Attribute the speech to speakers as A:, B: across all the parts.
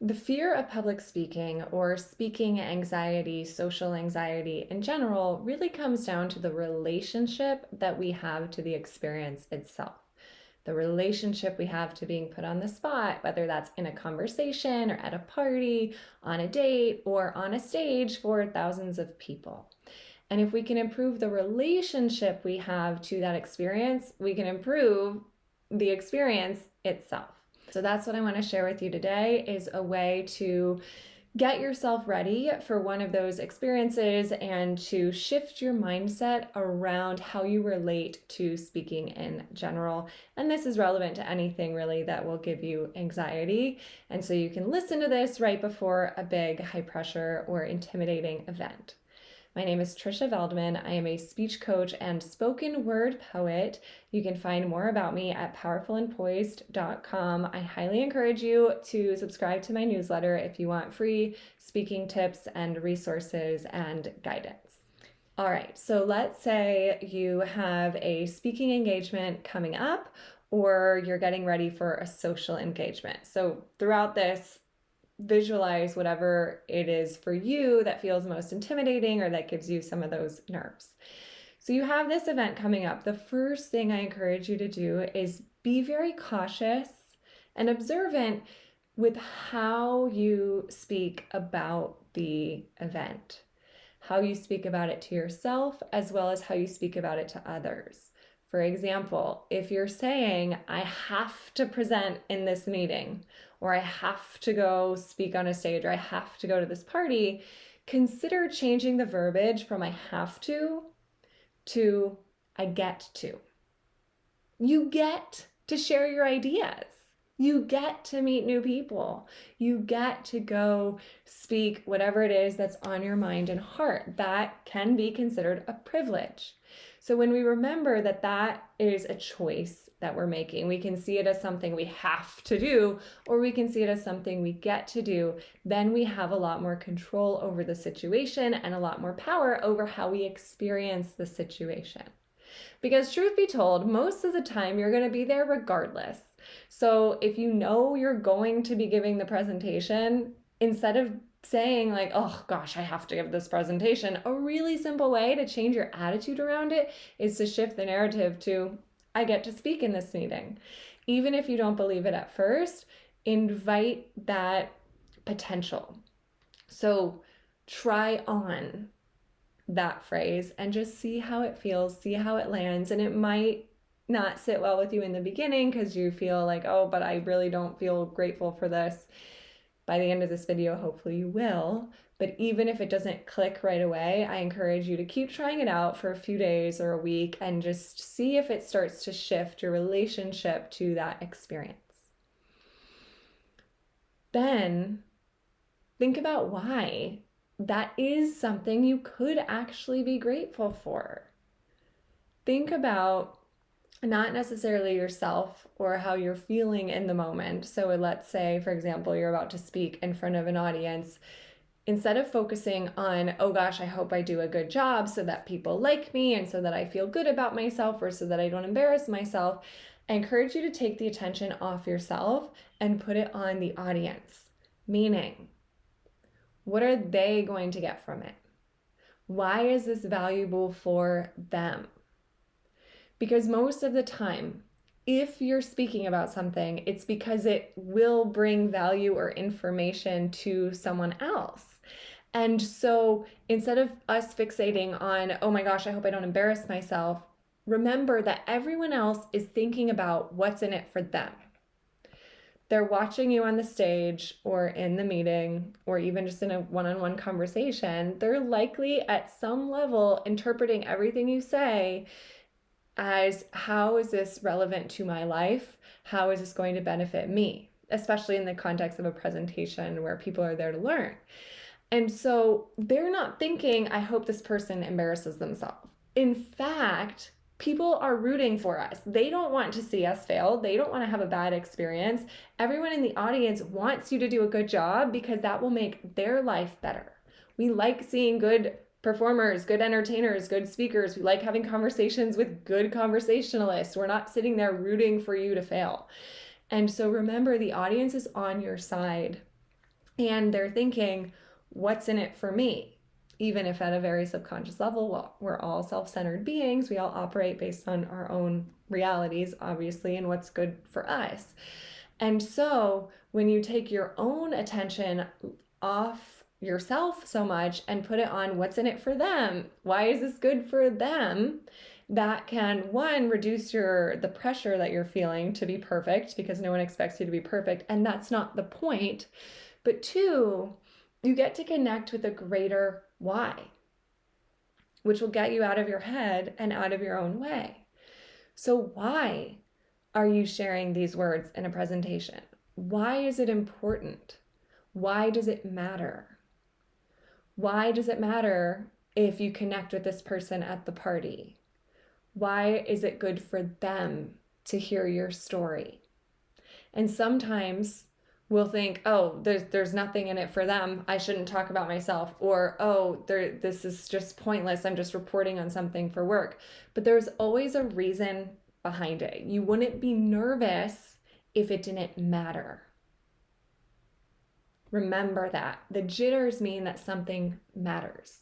A: The fear of public speaking or speaking anxiety, social anxiety in general, really comes down to the relationship that we have to the experience itself. The relationship we have to being put on the spot, whether that's in a conversation or at a party, on a date, or on a stage for thousands of people. And if we can improve the relationship we have to that experience, we can improve the experience itself. So that's what I want to share with you today, is a way to get yourself ready for one of those experiences and to shift your mindset around how you relate to speaking in general. And this is relevant to anything really that will give you anxiety. And so you can listen to this right before a big high pressure or intimidating event. My name is Trisha Veldman. I am a speech coach and spoken word poet. You can find more about me at powerfulandpoised.com. I highly encourage you to subscribe to my newsletter if you want free speaking tips and resources and guidance. All right, so let's say you have a speaking engagement coming up, or you're getting ready for a social engagement. So throughout this, visualize whatever it is for you that feels most intimidating or that gives you some of those nerves. So you have this event coming up. The first thing I encourage you to do is be very cautious and observant with how you speak about the event, how you speak about it to yourself, as well as how you speak about it to others. For example, if you're saying, I have to present in this meeting, or I have to go speak on a stage, or I have to go to this party, consider changing the verbiage from I have to I get to. You get to share your ideas. You get to meet new people. You get to go speak whatever it is that's on your mind and heart. That can be considered a privilege. So when we remember that that is a choice that we're making, we can see it as something we have to do, or we can see it as something we get to do, then we have a lot more control over the situation and a lot more power over how we experience the situation. Because truth be told, most of the time you're going to be there regardless. So if you know you're going to be giving the presentation, instead of saying like, oh gosh, I have to give this presentation, a really simple way to change your attitude around it is to shift the narrative to, I get to speak in this meeting. Even if you don't believe it at first, invite that potential. So try on that phrase and just see how it feels, see how it lands. And it might not sit well with you in the beginning because you feel like, oh, but I really don't feel grateful for this. By the end of this video, hopefully you will. But even if it doesn't click right away, I encourage you to keep trying it out for a few days or a week and just see if it starts to shift your relationship to that experience. Then think about why that is something you could actually be grateful for. Think about not necessarily yourself or how you're feeling in the moment. So let's say, for example, you're about to speak in front of an audience. Instead of focusing on, oh gosh, I hope I do a good job so that people like me and so that I feel good about myself or so that I don't embarrass myself, I encourage you to take the attention off yourself and put it on the audience. Meaning, what are they going to get from it? Why is this valuable for them? Because most of the time, if you're speaking about something, it's because it will bring value or information to someone else. And so instead of us fixating on, oh my gosh, I hope I don't embarrass myself, remember that everyone else is thinking about what's in it for them. They're watching you on the stage or in the meeting or even just in a one-on-one conversation. They're likely at some level interpreting everything you say as, how is this relevant to my life? How is this going to benefit me? Especially in the context of a presentation where people are there to learn. And so they're not thinking, I hope this person embarrasses themselves. In fact, people are rooting for us. They don't want to see us fail. They don't want to have a bad experience. Everyone in the audience wants you to do a good job because that will make their life better. We like seeing good performers, good entertainers, good speakers. We like having conversations with good conversationalists. We're not sitting there rooting for you to fail. And so remember, the audience is on your side. And they're thinking, what's in it for me? Even if at a very subconscious level, well, we're all self-centered beings. We all operate based on our own realities, obviously, and what's good for us. And so when you take your own attention off yourself so much and put it on what's in it for them, why is this good for them? That can, one, reduce the pressure that you're feeling to be perfect, because no one expects you to be perfect, and that's not the point. But two, you get to connect with a greater why, which will get you out of your head and out of your own way. So why are you sharing these words in a presentation? Why is it important? Why does it matter? Why does it matter if you connect with this person at the party? Why is it good for them to hear your story? And sometimes we'll think, oh, there's nothing in it for them. I shouldn't talk about myself. Or, oh, this is just pointless. I'm just reporting on something for work. But there's always a reason behind it. You wouldn't be nervous if it didn't matter. Remember that. The jitters mean that something matters.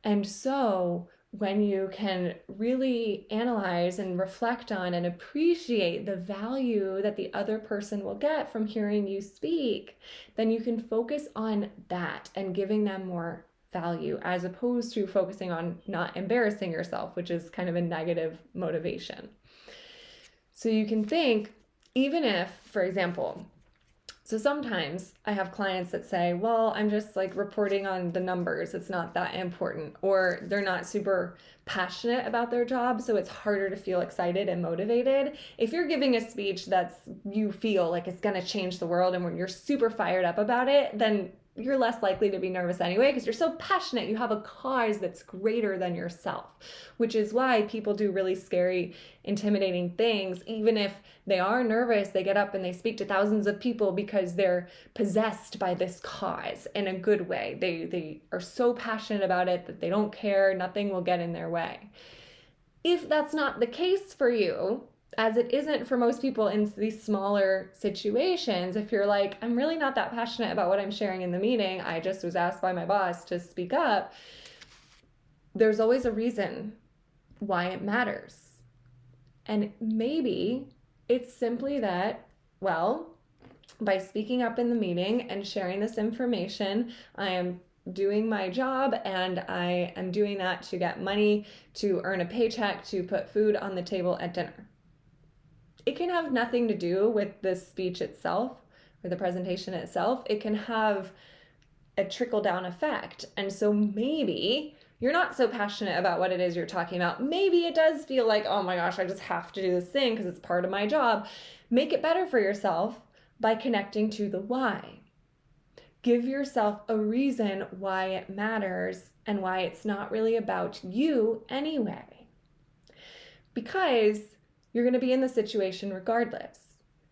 A: And so when you can really analyze and reflect on and appreciate the value that the other person will get from hearing you speak, then you can focus on that and giving them more value, as opposed to focusing on not embarrassing yourself, which is kind of a negative motivation. So you can think, even if, for example, so sometimes I have clients that say, well, I'm just like reporting on the numbers. It's not that important. Or they're not super passionate about their job, so it's harder to feel excited and motivated. If you're giving a speech you feel like it's going to change the world and when you're super fired up about it, then you're less likely to be nervous anyway, because you're so passionate. You have a cause that's greater than yourself, which is why people do really scary, intimidating things. Even if they are nervous, they get up and they speak to thousands of people because they're possessed by this cause in a good way. They are so passionate about it that they don't care. Nothing will get in their way. If that's not the case for you, as it isn't for most people in these smaller situations, if you're like, I'm really not that passionate about what I'm sharing in the meeting, I just was asked by my boss to speak up, there's always a reason why it matters. And maybe it's simply that, well, by speaking up in the meeting and sharing this information, I am doing my job, and I am doing that to get money, to earn a paycheck, to put food on the table at dinner. It can have nothing to do with the speech itself or the presentation itself. It can have a trickle-down effect. And so maybe you're not so passionate about what it is you're talking about. Maybe it does feel like, oh my gosh, I just have to do this thing because it's part of my job. Make it better for yourself by connecting to the why. Give yourself a reason why it matters and why it's not really about you anyway. Because you're going to be in the situation regardless.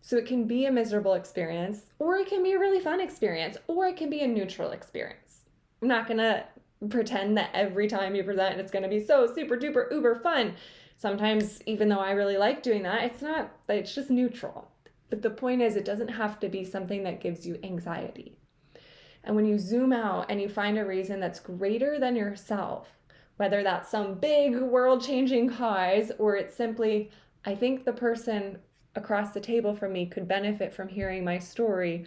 A: So it can be a miserable experience, or it can be a really fun experience, or it can be a neutral experience. I'm not going to pretend that every time you present it's going to be so super duper uber fun. Sometimes, even though I really like doing that, it's just neutral. But the point is, it doesn't have to be something that gives you anxiety. And when you zoom out and you find a reason that's greater than yourself, whether that's some big world-changing cause, or it's simply, I think the person across the table from me could benefit from hearing my story,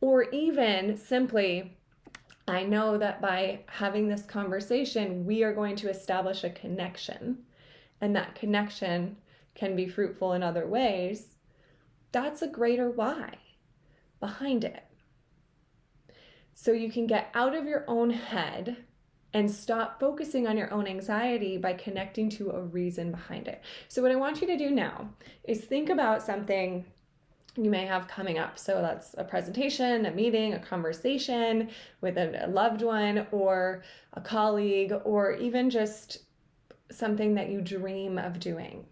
A: or even simply, I know that by having this conversation, we are going to establish a connection, and that connection can be fruitful in other ways. That's a greater why behind it. So you can get out of your own head and stop focusing on your own anxiety by connecting to a reason behind it. So what I want you to do now is think about something you may have coming up. So that's a presentation, a meeting, a conversation with a loved one or a colleague, or even just something that you dream of doing.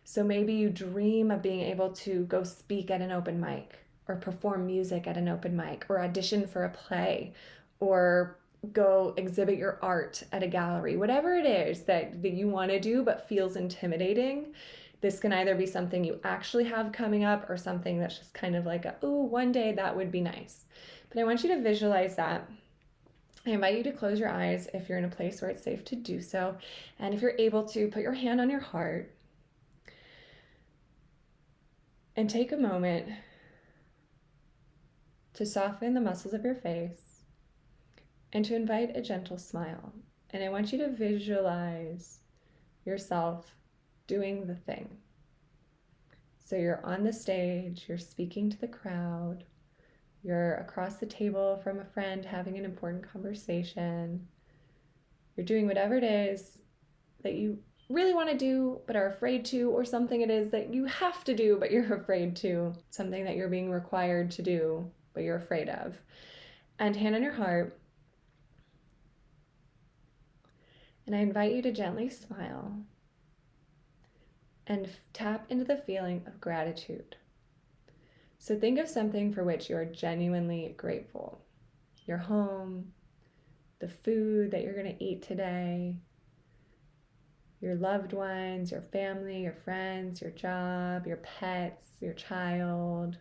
A: So maybe you dream of being able to go speak at an open mic, or perform music at an open mic, or audition for a play, or go exhibit your art at a gallery. Whatever it is that you want to do but feels intimidating, this can either be something you actually have coming up or something that's just kind of like, oh, one day that would be nice. But I want you to visualize that. I invite you to close your eyes if you're in a place where it's safe to do so. And if you're able to, put your hand on your heart and take a moment to soften the muscles of your face and to invite a gentle smile. And I want you to visualize yourself doing the thing. So you're on the stage, you're speaking to the crowd, you're across the table from a friend having an important conversation. You're doing whatever it is that you really want to do but are afraid to, or something it is that you have to do but you're afraid to, something that you're being required to do but you're afraid of. And hand on your heart. And I invite you to gently smile and tap into the feeling of gratitude. So think of something for which you are genuinely grateful. Your home, the food that you're going to eat today, your loved ones, your family, your friends, your job, your pets, your child,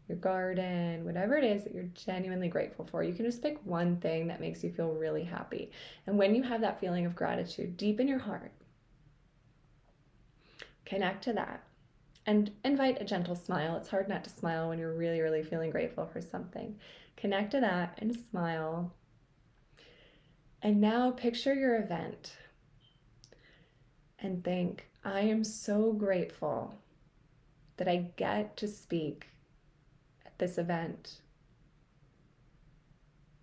A: your garden, whatever it is that you're genuinely grateful for. You can just pick one thing that makes you feel really happy. And when you have that feeling of gratitude deep in your heart, connect to that and invite a gentle smile. It's hard not to smile when you're really, really feeling grateful for something. Connect to that and smile. And now picture your event and think, I am so grateful that I get to speak at this event,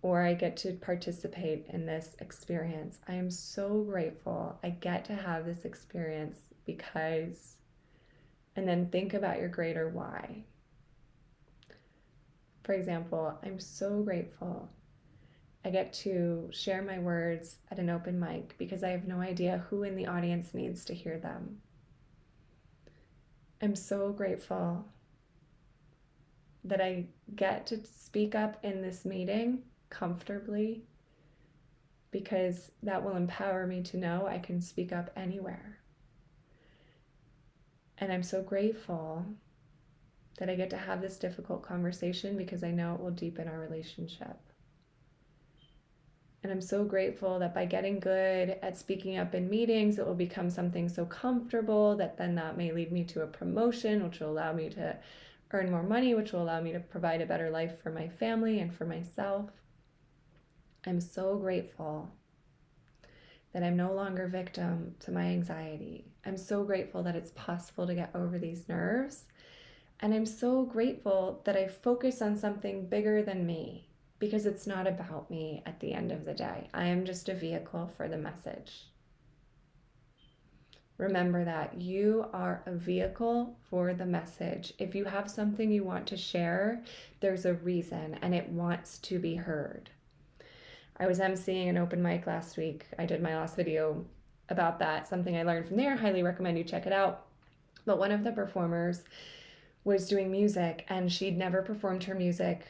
A: or I get to participate in this experience. I am so grateful I get to have this experience because, and then think about your greater why. For example, I'm so grateful I get to share my words at an open mic because I have no idea who in the audience needs to hear them. I'm so grateful that I get to speak up in this meeting comfortably because that will empower me to know I can speak up anywhere. And I'm so grateful that I get to have this difficult conversation because I know it will deepen our relationship. And I'm so grateful that by getting good at speaking up in meetings, it will become something so comfortable that then that may lead me to a promotion, which will allow me to earn more money, which will allow me to provide a better life for my family and for myself. I'm so grateful that I'm no longer victim to my anxiety. I'm so grateful that it's possible to get over these nerves. And I'm so grateful that I focus on something bigger than me, because it's not about me at the end of the day. I am just a vehicle for the message. Remember that you are a vehicle for the message. If you have something you want to share, there's a reason and it wants to be heard. I was emceeing an open mic last week. I did my last video about that, something I learned from there. Highly recommend you check it out. But one of the performers was doing music and she'd never performed her music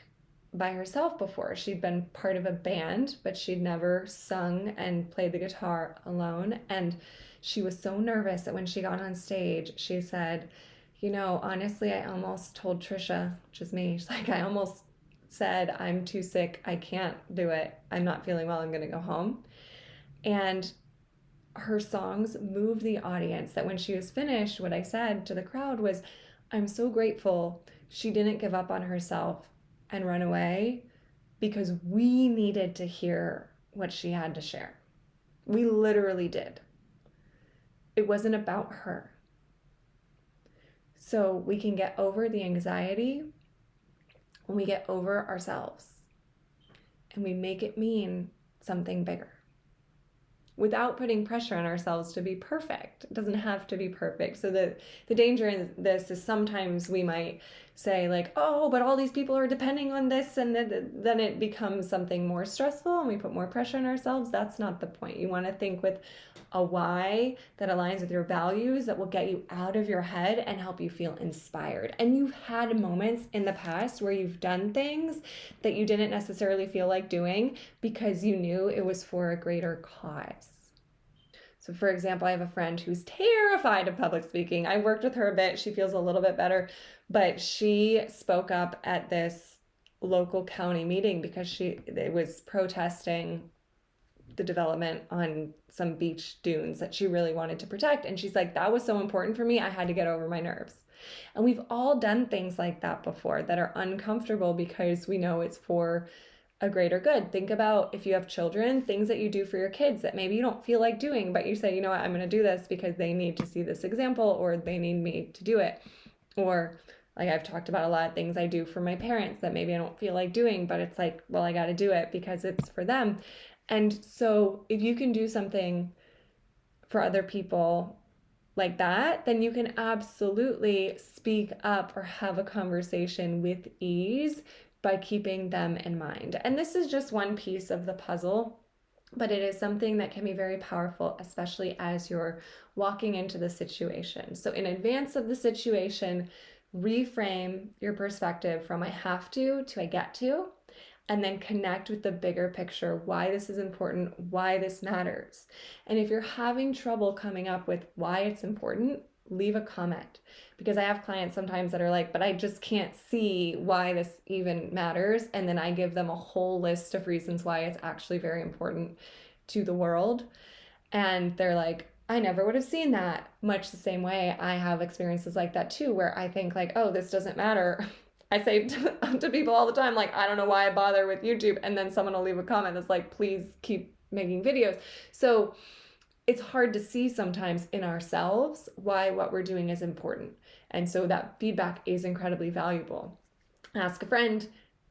A: by herself before. She'd been part of a band, but she'd never sung and played the guitar alone. And she was so nervous that when she got on stage, she said, you know, honestly, I almost told Trisha, which is me, she's like, I almost said, I'm too sick, I can't do it, I'm not feeling well, I'm gonna go home. And her songs moved the audience, that when she was finished, what I said to the crowd was, I'm so grateful she didn't give up on herself and run away, because we needed to hear what she had to share. We literally did. It wasn't about her. So we can get over the anxiety when we get over ourselves and we make it mean something bigger without putting pressure on ourselves to be perfect. It doesn't have to be perfect. So the danger in this is sometimes we might say like, oh, but all these people are depending on this, and then it becomes something more stressful and we put more pressure on ourselves. That's not the point. You want to think with a why that aligns with your values, that will get you out of your head and help you feel inspired. And you've had moments in the past where you've done things that you didn't necessarily feel like doing because you knew it was for a greater cause. So for example, I have a friend who's terrified of public speaking. I worked with her a bit. She feels a little bit better, but she spoke up at this local county meeting because it was protesting the development on some beach dunes that she really wanted to protect. And she's like, that was so important for me, I had to get over my nerves. And we've all done things like that before that are uncomfortable because we know it's for a greater good. Think about if you have children, things that you do for your kids that maybe you don't feel like doing, but you say, you know what, I'm going to do this because they need to see this example or they need me to do it. Or like I've talked about a lot of things I do for my parents that maybe I don't feel like doing, but it's like, well, I got to do it because it's for them. And so if you can do something for other people like that, then you can absolutely speak up or have a conversation with ease by keeping them in mind. And this is just one piece of the puzzle, but it is something that can be very powerful, especially as you're walking into the situation. So, in advance of the situation, reframe your perspective from I have to I get to, and then connect with the bigger picture, why this is important, why this matters. And if you're having trouble coming up with why it's important, leave a comment. Because I have clients sometimes that are like, but I just can't see why this even matters. And then I give them a whole list of reasons why it's actually very important to the world. And they're like, I never would have seen that. Much the same way I have experiences like that too, where I think like, oh, this doesn't matter. I say to people all the time, like, I don't know why I bother with YouTube. And then someone will leave a comment that's like, please keep making videos. So it's hard to see sometimes in ourselves why what we're doing is important. And so that feedback is incredibly valuable. Ask a friend,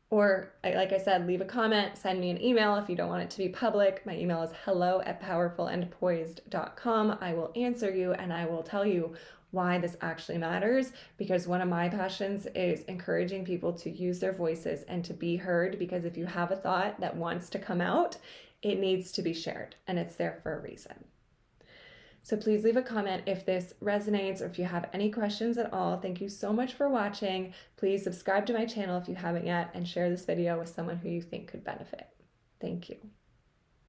A: or like I said, leave a comment, send me an email if you don't want it to be public. My email is hello@powerfulandpoised.com. I will answer you and I will tell you why this actually matters, because one of my passions is encouraging people to use their voices and to be heard, because if you have a thought that wants to come out, it needs to be shared and it's there for a reason. So please leave a comment if this resonates or if you have any questions at all. Thank you so much for watching. Please subscribe to my channel if you haven't yet and share this video with someone who you think could benefit. Thank you.